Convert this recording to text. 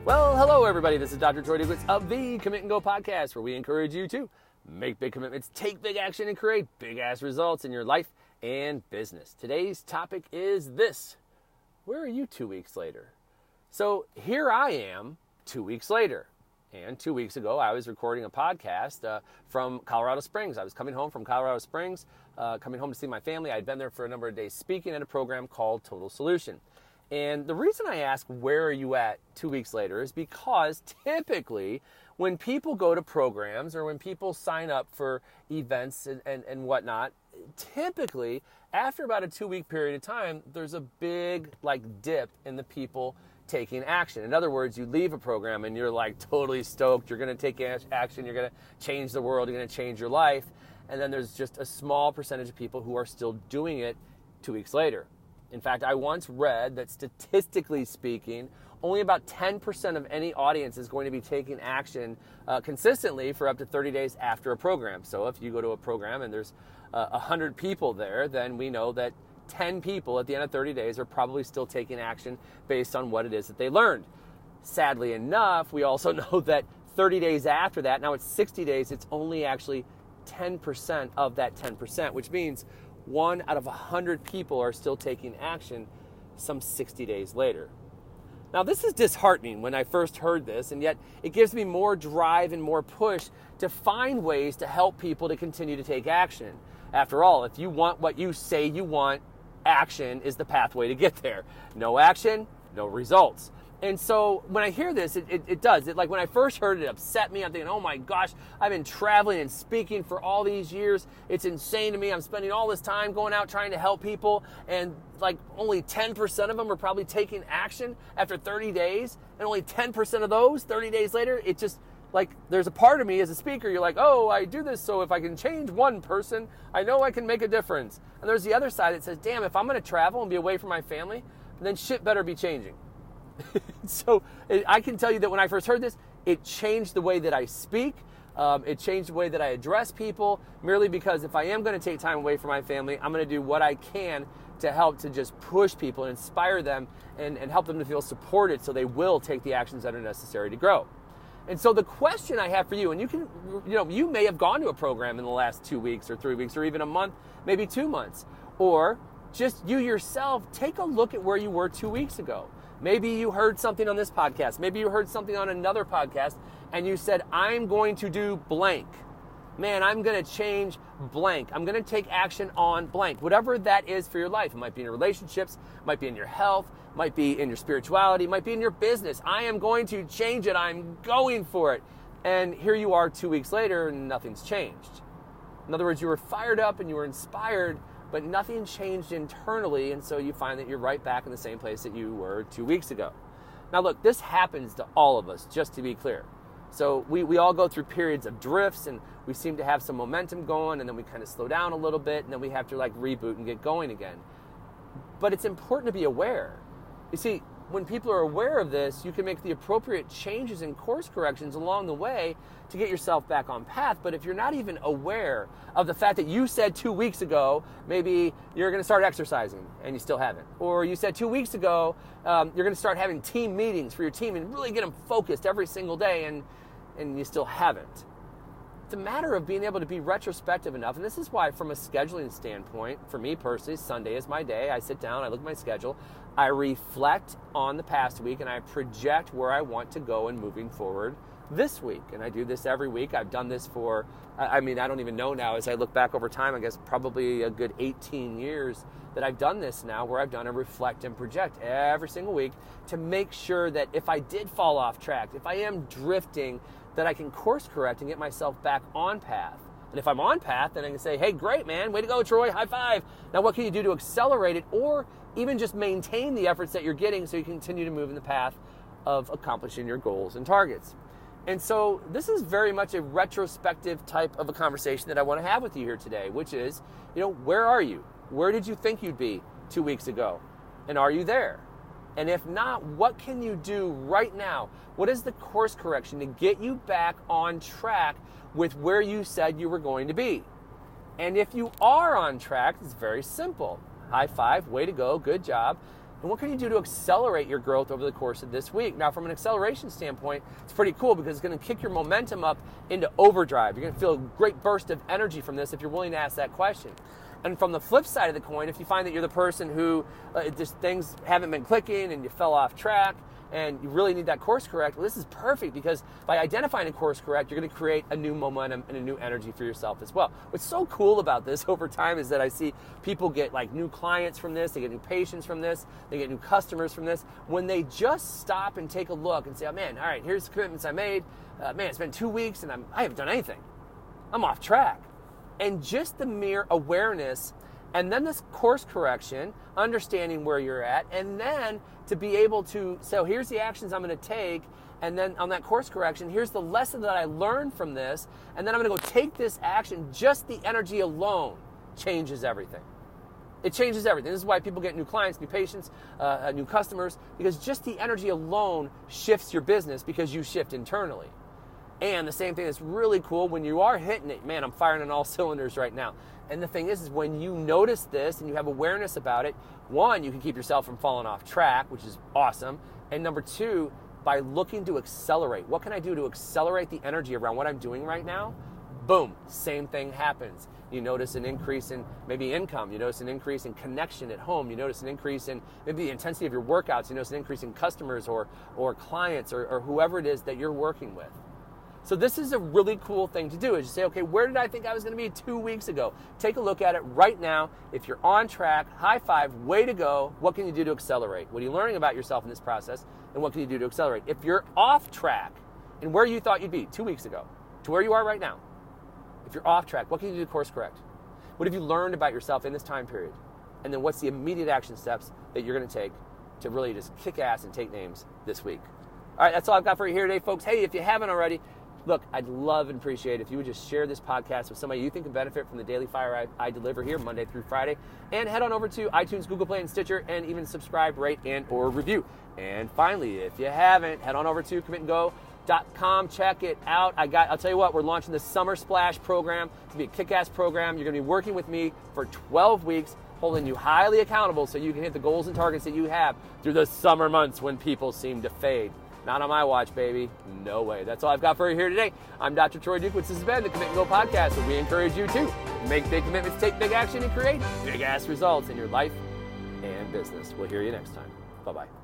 Well, hello everybody. This is Dr. Troy Duquitz of the Commit and Go podcast, where we encourage you to make big commitments, take big action, and create big-ass results in your life and business. Today's topic is this: where are you 2 weeks later? So here I am 2 weeks later. And 2 weeks ago, I was recording a podcast from Colorado Springs. I was coming home from Colorado Springs, coming home to see my family. I'd been there for a number of days speaking at a program called Total Solution. And the reason I ask, where are you at 2 weeks later, is because typically when people go to programs or when people sign up for events and whatnot, typically after about a 2 week period of time, there's a big dip in the people taking action. In other words, you leave a program and you're totally stoked. You're going to take action. You're going to change the world. You're going to change your life. And then there's just a small percentage of people who are still doing it 2 weeks later. In fact, I once read that statistically speaking, only about 10% of any audience is going to be taking action consistently for up to 30 days after a program. So if you go to a program and there's 100 people there, then we know that 10 people at the end of 30 days are probably still taking action based on what it is that they learned. Sadly enough, we also know that 30 days after that, now it's 60 days, it's only actually 10% of that 10%, which means 1 out of 100 people are still taking action some 60 days later. Now, this is disheartening when I first heard this, and yet it gives me more drive and more push to find ways to help people to continue to take action. After all, if you want what you say you want, action is the pathway to get there. No action, no results. And so when I hear this, it does. When I first heard it, it upset me. I'm thinking, oh my gosh, I've been traveling and speaking for all these years. It's insane to me. I'm spending all this time going out trying to help people, and only 10% of them are probably taking action after 30 days. And only 10% of those 30 days later, it just there's a part of me as a speaker, you're like, oh, I do this so if I can change one person, I know I can make a difference. And there's the other side that says, damn, if I'm going to travel and be away from my family, then shit better be changing. So I can tell you that when I first heard this, it changed the way that I speak. It changed the way that I address people, merely because if I am going to take time away from my family, I'm going to do what I can to help to just push people and inspire them and help them to feel supported so they will take the actions that are necessary to grow. And so the question I have for you, and you may have gone to a program in the last 2 weeks or 3 weeks or even a month, maybe 2 months, or just you yourself, take a look at where you were 2 weeks ago. Maybe you heard something on this podcast. Maybe you heard something on another podcast and you said, I'm going to do blank. Man, I'm going to change blank. I'm going to take action on blank. Whatever that is for your life. It might be in your relationships, it might be in your health, it might be in your spirituality, it might be in your business. I am going to change it. I'm going for it. And here you are 2 weeks later and nothing's changed. In other words, you were fired up and you were inspired, but nothing changed internally, and so you find that you're right back in the same place that you were 2 weeks ago. Now look, this happens to all of us, just to be clear. So we all go through periods of drifts, and we seem to have some momentum going, and then we kind of slow down a little bit, and then we have to reboot and get going again. But it's important to be aware. You see, when people are aware of this, you can make the appropriate changes and course corrections along the way to get yourself back on path. But if you're not even aware of the fact that you said 2 weeks ago, maybe you're going to start exercising and you still haven't. Or you said 2 weeks ago, you're going to start having team meetings for your team and really get them focused every single day, and you still haven't. It's a matter of being able to be retrospective enough. And this is why, from a scheduling standpoint, for me personally, Sunday is my day. I sit down, I look at my schedule, I reflect on the past week, and I project where I want to go and moving forward this week. And I do this every week. I've done this for, I don't even know now, as I look back over time, I guess probably a good 18 years that I've done this now, where I've done a reflect and project every single week to make sure that if I did fall off track, if I am drifting, that I can course correct and get myself back on path. And if I'm on path, then I can say, hey, great, man, way to go, Troy, high five. Now what can you do to accelerate it, or even just maintain the efforts that you're getting so you continue to move in the path of accomplishing your goals and targets? And so this is very much a retrospective type of a conversation that I want to have with you here today, which is, where are you? Where did you think you'd be 2 weeks ago? And are you there? And if not, what can you do right now? What is the course correction to get you back on track with where you said you were going to be? And if you are on track, it's very simple. High five, way to go, good job. And what can you do to accelerate your growth over the course of this week? Now, from an acceleration standpoint, it's pretty cool because it's going to kick your momentum up into overdrive. You're going to feel a great burst of energy from this if you're willing to ask that question. And from the flip side of the coin, if you find that you're the person who just things haven't been clicking and you fell off track and you really need that course correct, well, this is perfect because by identifying a course correct, you're going to create a new momentum and a new energy for yourself as well. What's so cool about this over time is that I see people get like new clients from this, they get new patients from this, they get new customers from this, when they just stop and take a look and say, oh man, all right, here's the commitments I made. Man, it's been 2 weeks and I haven't done anything. I'm off track. And just the mere awareness and then this course correction, understanding where you're at, and then to be able to say, oh, here's the actions I'm going to take, and then on that course correction, here's the lesson that I learned from this, and then I'm going to go take this action. Just the energy alone changes everything. It changes everything. This is why people get new clients, new patients, new customers, because just the energy alone shifts your business because you shift internally. And the same thing that's really cool when you are hitting it, man, I'm firing on all cylinders right now. And the thing is when you notice this and you have awareness about it, one, you can keep yourself from falling off track, which is awesome. And number two, by looking to accelerate, what can I do to accelerate the energy around what I'm doing right now? Boom, same thing happens. You notice an increase in maybe income. You notice an increase in connection at home. You notice an increase in maybe the intensity of your workouts. You notice an increase in customers or clients or whoever it is that you're working with. So this is a really cool thing to do is you say, okay, where did I think I was going to be 2 weeks ago? Take a look at it right now. If you're on track, high five, way to go. What can you do to accelerate? What are you learning about yourself in this process? And what can you do to accelerate? If you're off track and where you thought you'd be 2 weeks ago to where you are right now, if you're off track, what can you do to course correct? What have you learned about yourself in this time period? And then what's the immediate action steps that you're going to take to really just kick ass and take names this week? All right, that's all I've got for you here today, folks. Hey, if you haven't already, look, I'd love and appreciate if you would just share this podcast with somebody you think can benefit from the daily fire I deliver here Monday through Friday. And head on over to iTunes, Google Play, and Stitcher, and even subscribe, rate, and or review. And finally, if you haven't, head on over to commitandgo.com. Check it out. I'll tell you what, we're launching the Summer Splash program. It's going to be a kick-ass program. You're going to be working with me for 12 weeks, holding you highly accountable so you can hit the goals and targets that you have through the summer months when people seem to fade. Not on my watch, baby. No way. That's all I've got for you here today. I'm Dr. Troy Dukowitz. This has been the Commit and Go podcast, where we encourage you to make big commitments, take big action, and create big-ass results in your life and business. We'll hear you next time. Bye-bye.